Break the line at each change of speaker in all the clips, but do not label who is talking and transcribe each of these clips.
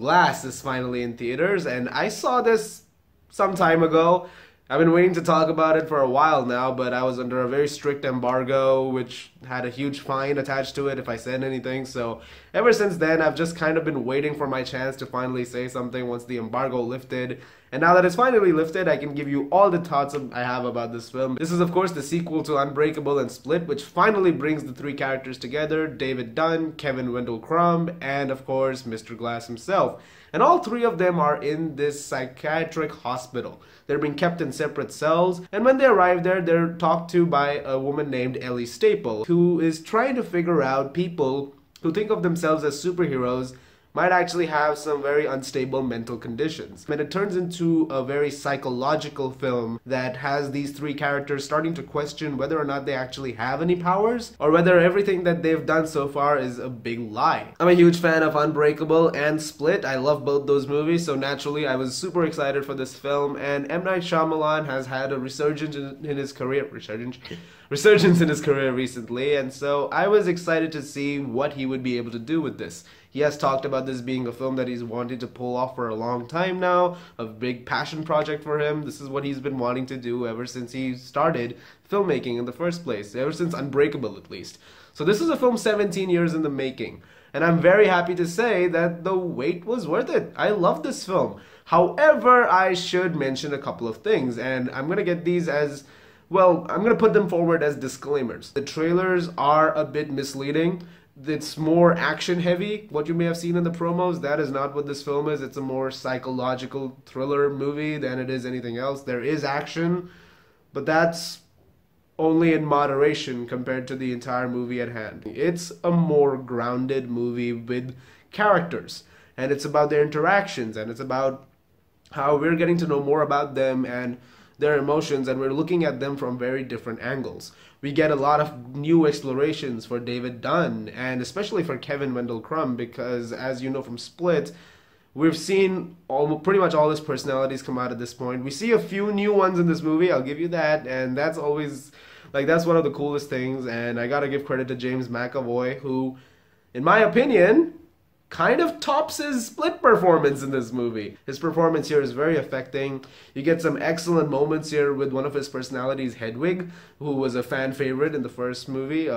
Glass is finally in theaters, and I saw this some time ago. I've been waiting to talk about it for a while now, but I was under a very strict embargo, which had a huge fine attached to it if I said anything. So ever since then, I've just kind of been waiting for my chance to finally say something once the embargo lifted. And now that it's finally lifted, I can give you all the thoughts I have about this film. This is, of course, the sequel to Unbreakable and Split, which finally brings the three characters together: David Dunn, Kevin Wendell Crumb, and, of course, Mr. Glass himself. And all three of them are in this psychiatric hospital. They're being kept in separate cells, and when they arrive there, they're talked to by a woman named Ellie Staple, who is trying to figure out people who think of themselves as superheroes might actually have some very unstable mental conditions. And it turns into a very psychological film that has these three characters starting to question whether or not they actually have any powers, or whether everything that they've done so far is a big lie. I'm a huge fan of Unbreakable and Split. I love both those movies, so naturally I was super excited for this film, and M. Night Shyamalan has had a resurgence in his career. Resurgence in his career recently, and so I was excited to see what he would be able to do with this. He has talked about this being a film that he's wanted to pull off for a long time now, a big passion project for him. This is what he's been wanting to do ever since he started filmmaking in the first place, ever since Unbreakable at least. So this is a film 17 years in the making, and I'm very happy to say that the wait was worth it. I love this film. However, I should mention a couple of things, and I'm going to get these as... well, I'm going to put them forward as disclaimers. The trailers are a bit misleading. It's more action heavy, what you may have seen in the promos. That is not what this film is. It's a more psychological thriller movie than it is anything else. There is action, but that's only in moderation compared to the entire movie at hand. It's a more grounded movie with characters, and it's about their interactions, and it's about how we're getting to know more about them and their emotions, and we're looking at them from very different angles. We get a lot of new explorations for David Dunn, and especially for Kevin Wendell Crumb, because as you know from Split, we've seen pretty much all his personalities come out at this point. We see a few new ones in this movie, I'll give you that, and that's always, like, that's one of the coolest things. And I gotta give credit to James McAvoy, who, in my opinion, kind of tops his Split performance in this movie. His performance here is very affecting. You get some excellent moments here with one of his personalities, Hedwig, who was a fan favorite in the first movie,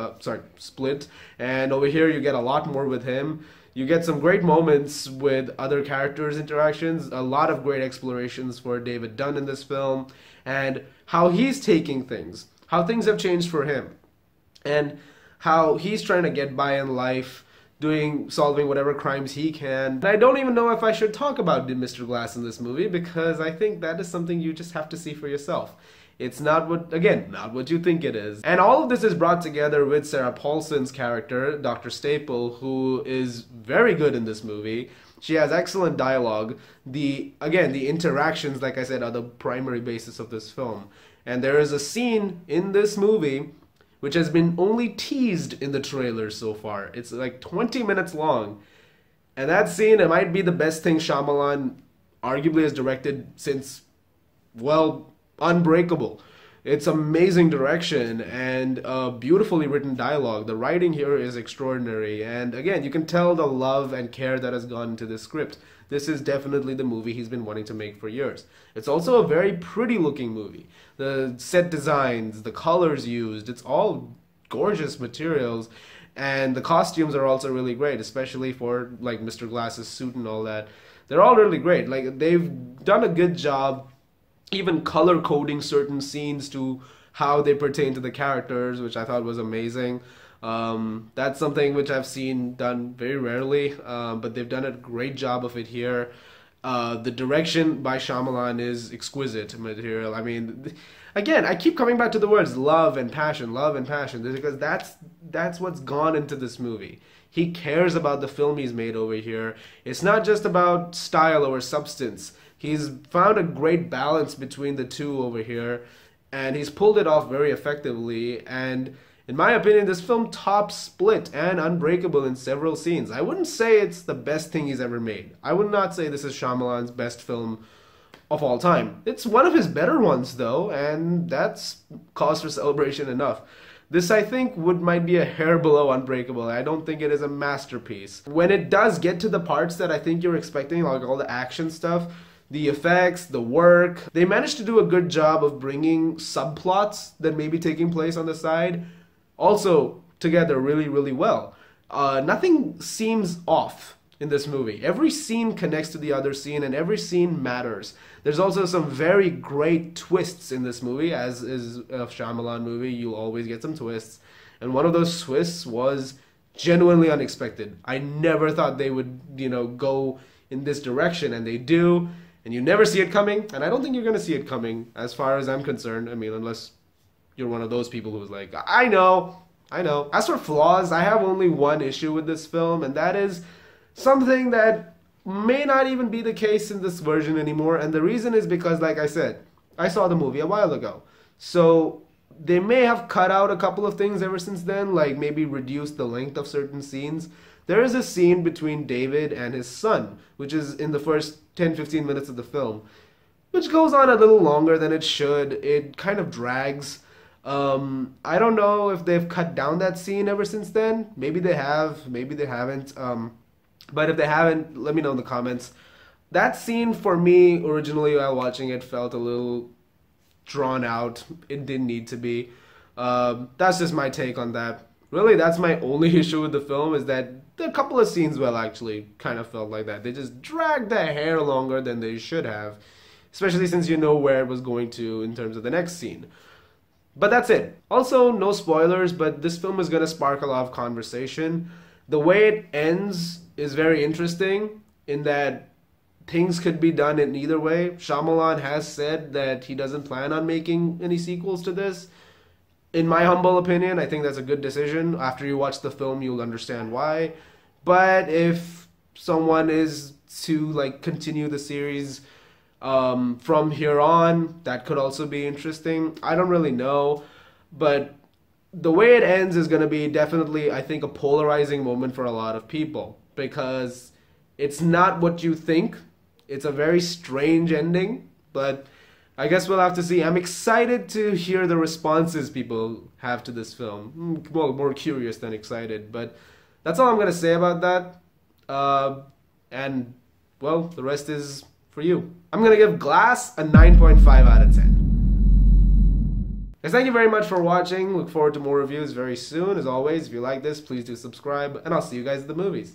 Split. And over here you get a lot more with him. You get some great moments with other characters' interactions, a lot of great explorations for David Dunn in this film, and how he's taking things, how things have changed for him, and how he's trying to get by in life, solving whatever crimes he can. And I don't even know if I should talk about Mr. Glass in this movie, because I think that is something you just have to see for yourself. It's not what you think it is. And all of this is brought together with Sarah Paulsen's character, Dr. Staple, who is very good in this movie. She has excellent dialogue. The interactions, like I said, are the primary basis of this film. And there is a scene in this movie which has been only teased in the trailer so far. It's like 20 minutes long. And that scene, it might be the best thing Shyamalan arguably has directed since, well, Unbreakable. It's amazing direction and beautifully written dialogue. The writing here is extraordinary. And again, you can tell the love and care that has gone into this script. This is definitely the movie he's been wanting to make for years. It's also a very pretty looking movie. The set designs, the colors used, it's all gorgeous materials. And the costumes are also really great, especially for like Mr. Glass's suit and all that. They're all really great. Like, they've done a good job even color coding certain scenes to how they pertain to the characters, which I thought was amazing. That's something which I've seen done very rarely, but they've done a great job of it here. The direction by Shyamalan is exquisite material. I mean, again, I keep coming back to the words love and passion, because that's what's gone into this movie. He cares about the film he's made over here. It's not just about style or substance. He's found a great balance between the two over here, and he's pulled it off very effectively. And in my opinion, this film tops Split and Unbreakable in several scenes. I wouldn't say it's the best thing he's ever made. I would not say this is Shyamalan's best film of all time. It's one of his better ones, though, and that's cause for celebration enough. This, I think, might be a hair below Unbreakable. I don't think it is a masterpiece. When it does get to the parts that I think you're expecting, like all the action stuff, the effects, the work, they managed to do a good job of bringing subplots that may be taking place on the side also together really, really well. Nothing seems off in this movie. Every scene connects to the other scene, and every scene matters. There's also some very great twists in this movie. As is a Shyamalan movie, you'll always get some twists. And one of those twists was genuinely unexpected. I never thought they would, go in this direction, and they do. And you never see it coming, and I don't think you're going to see it coming as far as I'm concerned. I mean, unless you're one of those people who's like, I know. As for flaws, I have only one issue with this film, and that is something that may not even be the case in this version anymore. And the reason is because, like I said, I saw the movie a while ago. So they may have cut out a couple of things ever since then, like maybe reduced the length of certain scenes. There is a scene between David and his son, which is in the first 10-15 minutes of the film, which goes on a little longer than it should. It kind of drags. I don't know if they've cut down that scene ever since then. Maybe they have, maybe they haven't. But if they haven't, let me know in the comments. That scene for me, originally while watching it, felt a little drawn out. It didn't need to be. That's just my take on that. Really, that's my only issue with the film, is that a couple of scenes, well, actually kind of felt like that. They just dragged the hair longer than they should have, especially since you know where it was going to in terms of the next scene. But that's it. Also, no spoilers, but this film is going to spark a lot of conversation. The way it ends is very interesting in that things could be done in either way. Shyamalan has said that he doesn't plan on making any sequels to this. In my humble opinion, I think that's a good decision. After you watch the film, you'll understand why. But if someone is to continue the series from here on, that could also be interesting. I don't really know, but the way it ends is going to be definitely, I think, a polarizing moment for a lot of people, because it's not what you think. It's a very strange ending, but I guess we'll have to see. I'm excited to hear the responses people have to this film. Well, more curious than excited, but that's all I'm going to say about that. And, well, the rest is for you. I'm going to give Glass a 9.5 out of 10. Guys, thank you very much for watching. Look forward to more reviews very soon. As always, if you like this, please do subscribe, and I'll see you guys at the movies.